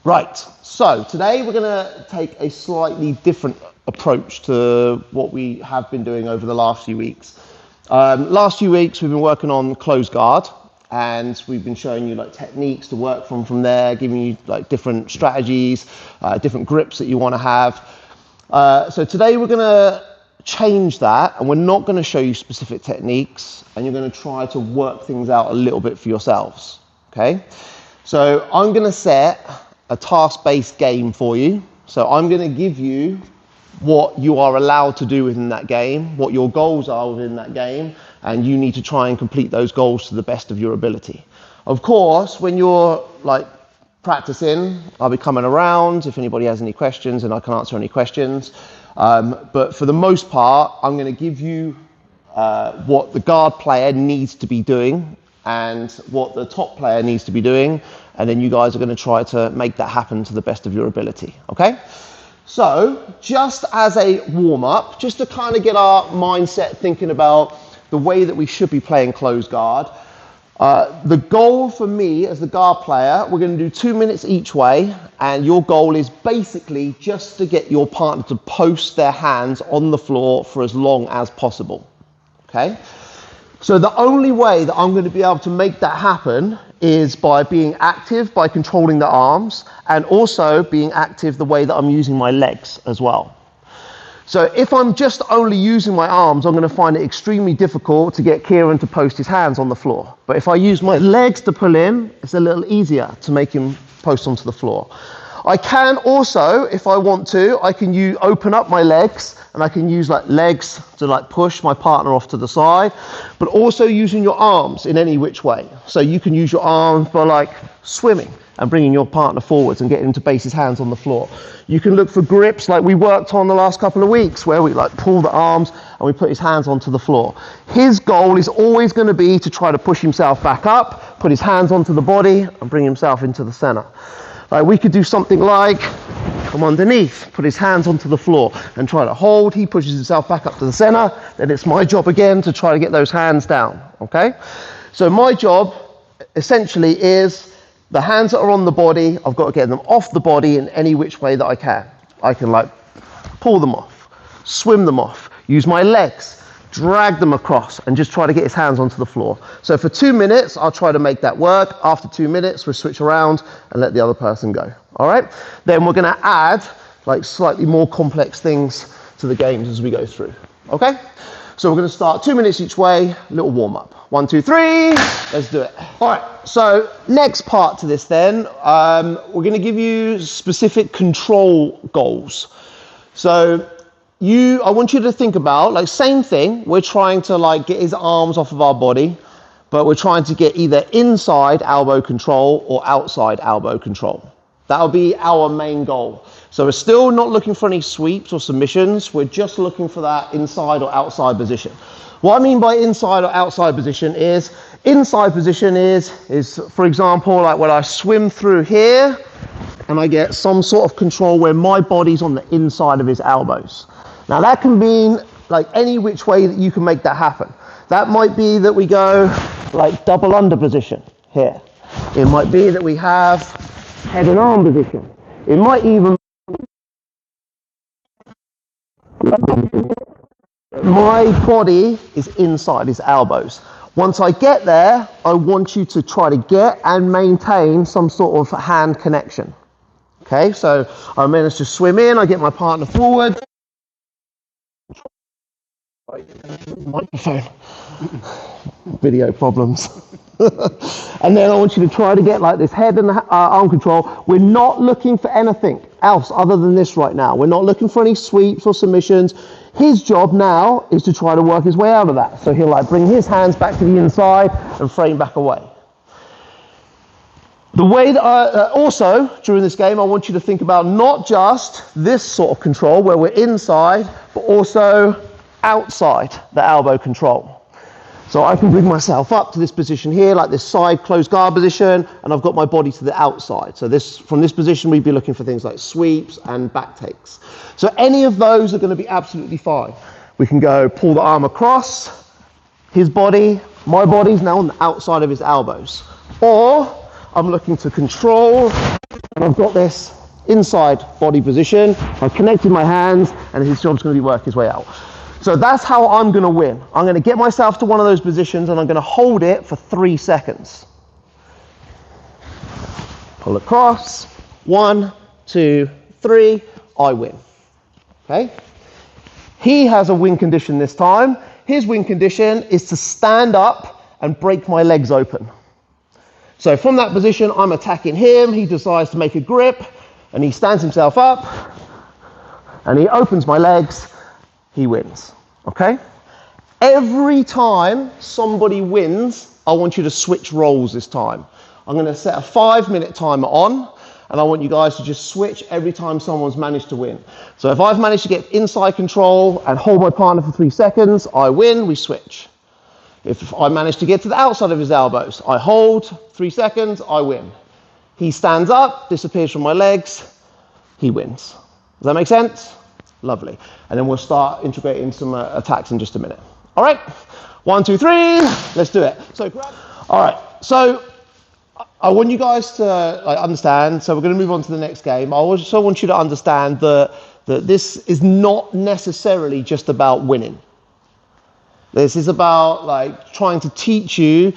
Right, so today we're going to take a slightly different approach to what we have been doing over the last few weeks. Last few weeks we've been working on closed guard, and we've been showing you like techniques to work from there, giving you like different strategies, different grips that you want to have. So today we're going to change that, and we're not going to show you specific techniques, and you're going to try to work things out a little bit for yourselves. Okay, so I'm going to set a task-based game for you. So I'm going to give you what you are allowed to do within that game, what your goals are within that game, and you need to try and complete those goals to the best of your ability. Of course, when you're like practicing, I'll be coming around if anybody has any questions, and I can answer any questions. But for the most part, I'm going to give you what the guard player needs to be doing and what the top player needs to be doing, and then you guys are going to try to make that happen to the best of your ability, okay? So, just as a warm-up, just to kind of get our mindset thinking about the way that we should be playing closed guard, the goal for me as the guard player, we're going to do 2 minutes each way, and your goal is basically just to get your partner to post their hands on the floor for as long as possible, okay? So the only way that I'm going to be able to make that happen is by being active, by controlling the arms, and also being active the way that I'm using my legs as well. So if I'm just only using my arms, I'm going to find it extremely difficult to get Kieran to post his hands on the floor. But if I use my legs to pull in, it's a little easier to make him post onto the floor. I can also, if I want to, I can open up my legs, and I can use like legs to like push my partner off to the side, but also using your arms in any which way. So you can use your arms for like swimming and bringing your partner forwards and getting him to base his hands on the floor. You can look for grips like we worked on the last couple of weeks, where we like pull the arms and we put his hands onto the floor. His goal is always going to be to try to push himself back up, put his hands onto the body and bring himself into the center. Like we could do something like come underneath, put his hands onto the floor and try to hold. He pushes himself back up to the center. Then it's my job again to try to get those hands down, okay? So my job essentially is the hands that are on the body, I've got to get them off the body in any which way that I can. I can like pull them off, swim them off, use my legs, drag them across, and just try to get his hands onto the floor. So for 2 minutes, I'll try to make that work. After 2 minutes, we'll switch around and let the other person go. All right? Then we're going to add like slightly more complex things to the games as we go through. Okay? So we're going to start 2 minutes each way, a little warm-up. 1, 2, 3, let's do it. All right, so next part to this then, we're going to give you specific control goals. So I want you to think about, like, same thing, we're trying to like get his arms off of our body, but we're trying to get either inside elbow control or outside elbow control. That'll be our main goal. So we're still not looking for any sweeps or submissions, we're just looking for that inside or outside position. What I mean by inside or outside position is, for example, like when I swim through here, and I get some sort of control where my body's on the inside of his elbows. Now that can mean like any which way that you can make that happen. That might be that we go like double under position here. It might be that we have head and arm position. It might even my body is inside his elbows. Once I get there, I want you to try to get and maintain some sort of hand connection. Okay, so I manage to swim in, I get my partner forward. Microphone. Video problems. And then I want you to try to get like this head and arm control. We're not looking for anything else other than this right now. We're not looking for any sweeps or submissions. His job now is to try to work his way out of that. So he'll like bring his hands back to the inside and frame back away. The way that also during this game, I want you to think about not just this sort of control where we're inside, but also outside the elbow control. So I can bring myself up to this position here, like this side closed guard position, and I've got my body to the outside. So from this position, we'd be looking for things like sweeps and back takes. So any of those are going to be absolutely fine. We can go pull the arm across, his body, my body's now on the outside of his elbows. Or I'm looking to control And I've got this inside body position. I've connected my hands, and his job's going to be work his way out. So that's how I'm going to win. I'm going to get myself to one of those positions, and I'm going to hold it for 3 seconds. Pull across. 1, 2, 3. I win. Okay? He has a win condition this time. His win condition is to stand up and break my legs open. So from that position, I'm attacking him. He decides to make a grip, and he stands himself up, and he opens my legs. He wins. Okay? Every time somebody wins, I want you to switch roles this time. I'm going to set a 5-minute timer on, and I want you guys to just switch every time someone's managed to win. So if I've managed to get inside control and hold my partner for 3 seconds, I win, we switch. If I manage to get to the outside of his elbows, I hold, 3 seconds, I win. He stands up, disappears from my legs, he wins. Does that make sense? Lovely. And then we'll start integrating some attacks in just a minute. All right, 1, 2, 3, let's do it. All right, so I want you guys to understand, so we're going to move on to the next game. I also want you to understand that this is not necessarily just about winning. This is about trying to teach you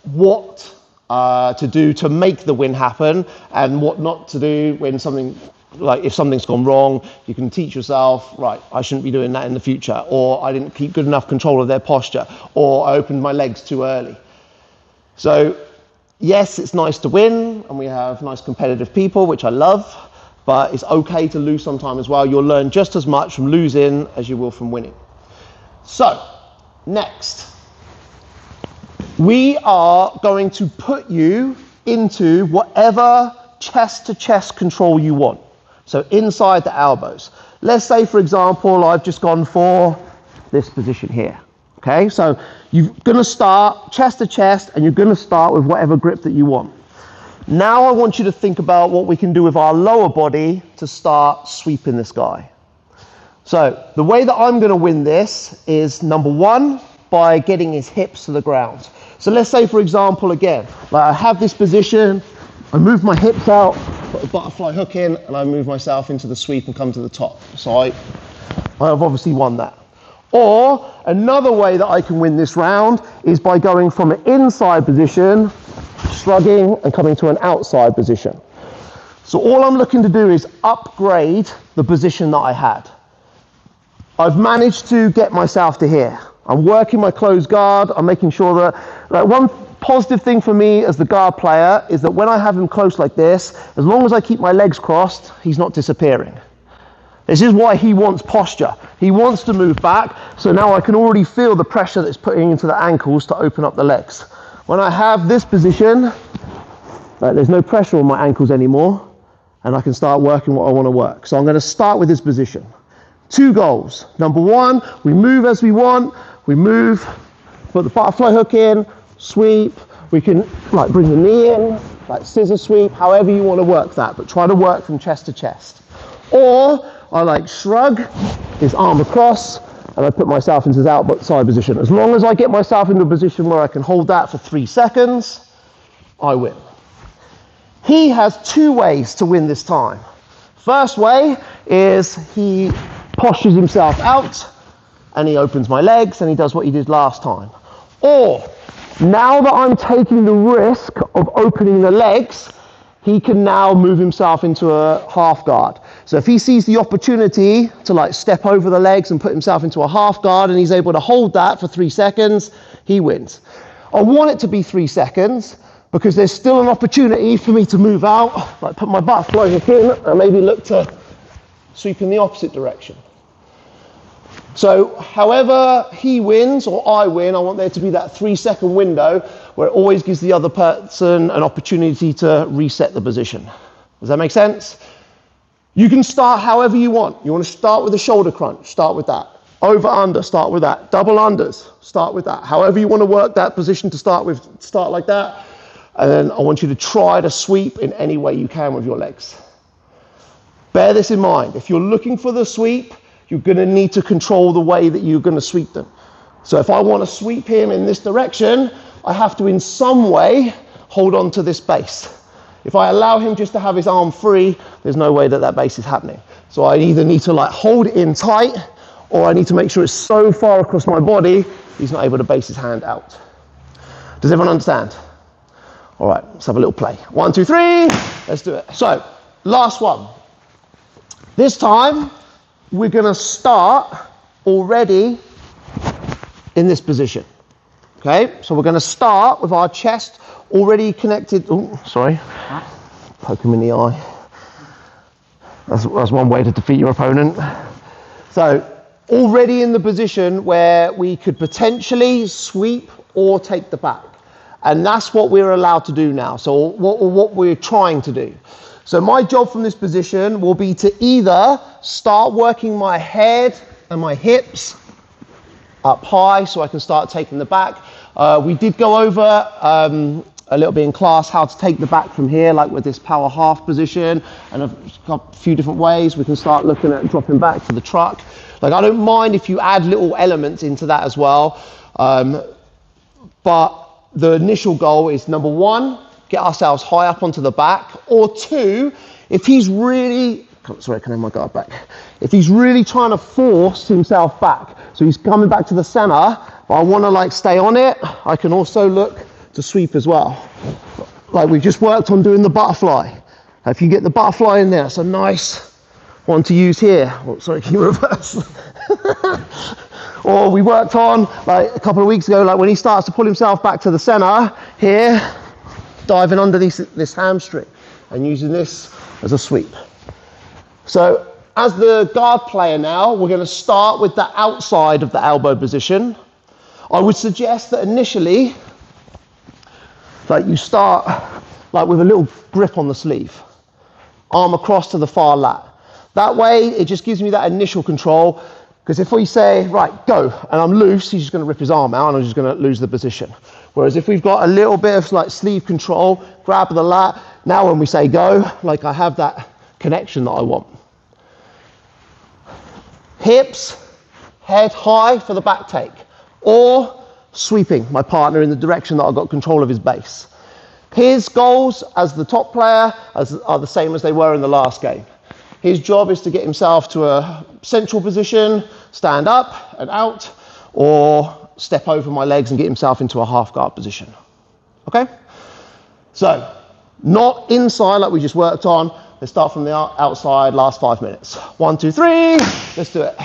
what to do to make the win happen, and what not to do when if something's gone wrong. You can teach yourself, right, I shouldn't be doing that in the future, or I didn't keep good enough control of their posture, or I opened my legs too early. So yes, it's nice to win, and we have nice competitive people, which I love, but it's okay to lose sometime as well. You'll learn just as much from losing as you will from winning. So, next, we are going to put you into whatever chest-to-chest control you want. So inside the elbows. Let's say, for example, I've just gone for this position here. Okay, so you're going to start chest to chest, and you're going to start with whatever grip that you want. Now I want you to think about what we can do with our lower body to start sweeping this guy. So the way that I'm going to win this is, number one, by getting his hips to the ground. So let's say, for example, again, I have this position, I move my hips out, put a butterfly hook in, and I move myself into the sweep and come to the top. So I have obviously won that. Or another way that I can win this round is by going from an inside position, shrugging, and coming to an outside position. So all I'm looking to do is upgrade the position that I had. I've managed to get myself to here. I'm working my closed guard. I'm making sure that one positive thing for me as the guard player is that when I have him close like this, as long as I keep my legs crossed, he's not disappearing. This is why he wants posture. He wants to move back, so now I can already feel the pressure that's putting into the ankles to open up the legs. When I have this position, there's no pressure on my ankles anymore, and I can start working what I want to work. So I'm going to start with this position. 2 goals. Number one, we move as we want. We move, put the butterfly hook in, sweep. We can bring the knee in, scissor sweep, however you want to work that, but try to work from chest to chest. Or I shrug, his arm across, and I put myself into his outside position. As long as I get myself into a position where I can hold that for 3 seconds, I win. He has 2 ways to win this time. First way is he postures himself out, and he opens my legs, and he does what he did last time. Or, now that I'm taking the risk of opening the legs, he can now move himself into a half guard. So if he sees the opportunity to step over the legs and put himself into a half guard, and he's able to hold that for 3 seconds, he wins. I want it to be 3 seconds because there's still an opportunity for me to move out, put my butterfly hook in, and maybe look to sweep in the opposite direction. So however he wins or I win, I want there to be that 3-second window where it always gives the other person an opportunity to reset the position. Does that make sense? You can start however you want. You want to start with a shoulder crunch, start with that. Over, under, start with that. Double unders, start with that. However you want to work that position to start with, start like that. And then I want you to try to sweep in any way you can with your legs. Bear this in mind. If you're looking for the sweep, you're going to need to control the way that you're going to sweep them. So if I want to sweep him in this direction, I have to in some way hold on to this base. If I allow him just to have his arm free, there's no way that that base is happening. So I either need to like hold it in tight, or I need to make sure it's so far across my body, he's not able to base his hand out. Does everyone understand? All right, let's have a little play. 1, 2, 3, let's do it. So, last one. This time, we're gonna start already in this position. Okay, so we're gonna start with our chest already connected. Oh, sorry, poke him in the eye. That's one way to defeat your opponent. So, already in the position where we could potentially sweep or take the back. And that's what we're allowed to do now. So what we're trying to do. So my job from this position will be to either start working my head and my hips up high so I can start taking the back. We did go over a little bit in class how to take the back from here, like with this power half position, and I've got a few different ways. We can start looking at dropping back to the truck. Like, I don't mind if you add little elements into that as well, but the initial goal is, number one, get ourselves high up onto the back, or two, if he's really, sorry, can I have my guard back? If he's really trying to force himself back, so he's coming back to the center, but I want to like stay on it, I can also look to sweep as well. Like we just worked on doing the butterfly. If you get the butterfly in there, it's a nice one to use here. Oh, sorry, can you reverse? Or we worked on, like a couple of weeks ago, like when he starts to pull himself back to the center, here, diving under this hamstring and using this as a sweep. So as the guard player now, we're going to start with the outside of the elbow position. I would suggest that initially, like you start like with a little grip on the sleeve, arm across to the far lat. That way, it just gives me that initial control. Because if we say, right, go, and I'm loose, he's just going to rip his arm out and I'm just going to lose the position. Whereas if we've got a little bit of like sleeve control, grab the lat, now when we say go, like I have that connection that I want. Hips, head high for the back take. Or sweeping my partner in the direction that I've got control of his base. His goals as the top player are the same as they were in the last game. His job is to get himself to a central position, stand up and out, or step over my legs and get himself into a half guard position. Okay? So, not inside like we just worked on. Let's start from the outside, last 5 minutes. 1, 2, 3, let's do it.